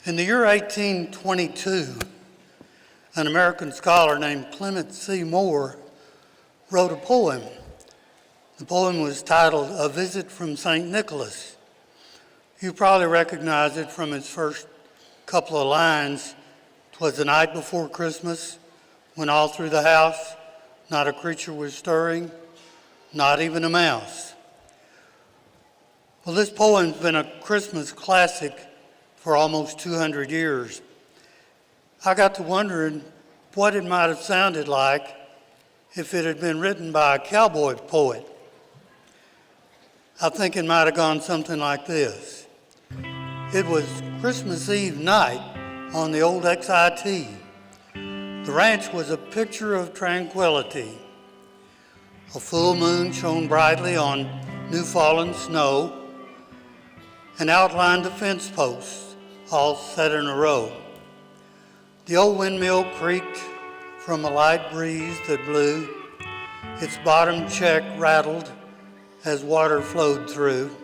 In the year 1822, an American scholar named Clement C. Moore wrote a poem. The poem was titled A Visit from St. Nicholas. You probably recognize it from its first couple of lines. 'Twas the night before Christmas, when all through the house not a creature was stirring, not even a mouse. Well, this poem's been a Christmas classic for almost 200 years. I got to wondering what it might have sounded like if it had been written by a cowboy poet. I think it might have gone something like this. It was Christmas Eve night on the old XIT. The ranch was a picture of tranquility. A full moon shone brightly on new fallen snow and outlined the fence posts, all set in a row. The old windmill creaked from a light breeze that blew. Its bottom check rattled as water flowed through.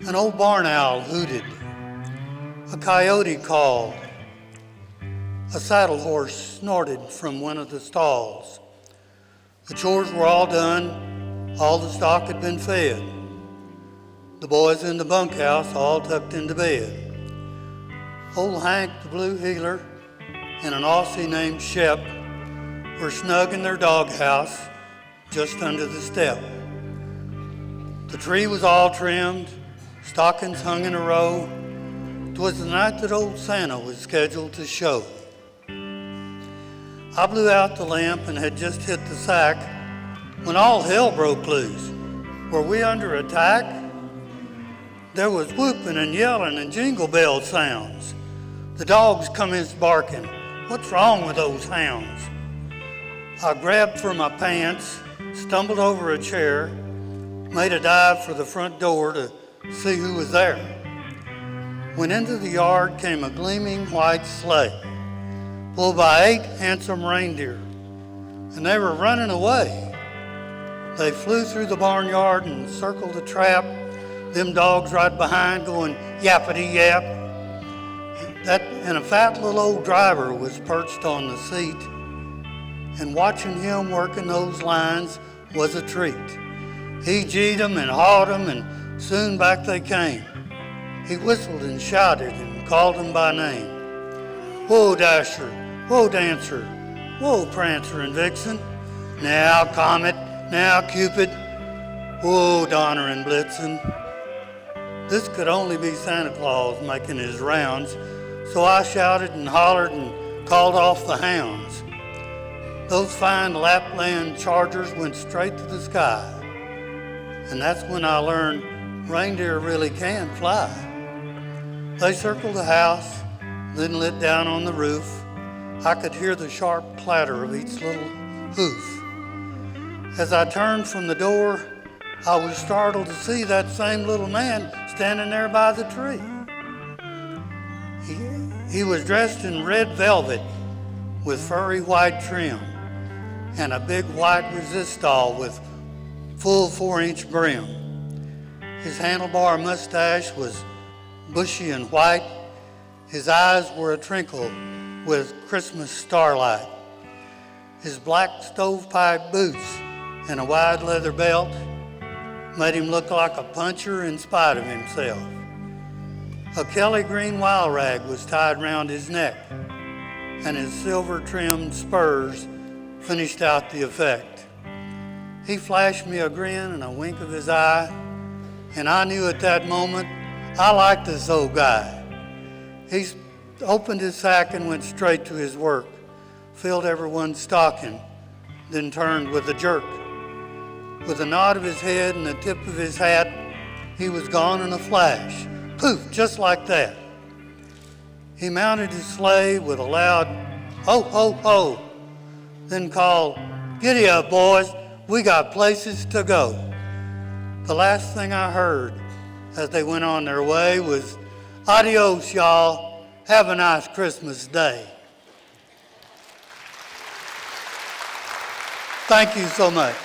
An old barn owl hooted. A coyote called. A saddle horse snorted from one of the stalls. The chores were all done. All the stock had been fed. The boys in the bunkhouse all tucked into bed. Old Hank, the blue heeler, and an Aussie named Shep were snug in their doghouse just under the step. The tree was all trimmed, stockings hung in a row. 'Twas the night that old Santa was scheduled to show. I blew out the lamp and had just hit the sack when all hell broke loose. Were we under attack? There was whooping and yelling and jingle bell sounds. The dogs commenced barking. What's wrong with those hounds? I grabbed for my pants, stumbled over a chair, made a dive for the front door to see who was there. When into the yard came a gleaming white sleigh, pulled by 8 handsome reindeer, and they were running away. They flew through the barnyard and circled the trap, them dogs right behind going yappity yap. And a fat little old driver was perched on the seat, and watching him working those lines was a treat. He G'd them and hawed them, and soon back they came. He whistled and shouted and called them by name. Whoa, Dasher, whoa, Dancer, whoa, Prancer and Vixen. Now, Comet, now, Cupid, whoa, Donner and Blitzen. This could only be Santa Claus making his rounds, so I shouted and hollered and called off the hounds. Those fine Lapland chargers went straight to the sky, and that's when I learned reindeer really can fly. They circled the house, then lit down on the roof. I could hear the sharp clatter of each little hoof. As I turned from the door, I was startled to see that same little man standing there by the tree. He was dressed in red velvet with furry white trim and a big white resistol with full 4-inch brim. His handlebar mustache was bushy and white. His eyes were a twinkle with Christmas starlight. His black stovepipe boots and a wide leather belt made him look like a puncher in spite of himself. A Kelly green wild rag was tied round his neck, and his silver-trimmed spurs finished out the effect. He flashed me a grin and a wink of his eye, and I knew at that moment I liked this old guy. He opened his sack and went straight to his work, filled everyone's stocking, then turned with a jerk. With a nod of his head and the tip of his hat, he was gone in a flash. Poof, just like that. He mounted his sleigh with a loud ho, ho, ho, then called, "Giddy up, boys, we got places to go." The last thing I heard as they went on their way was, "Adios, y'all. Have a nice Christmas day." Thank you so much.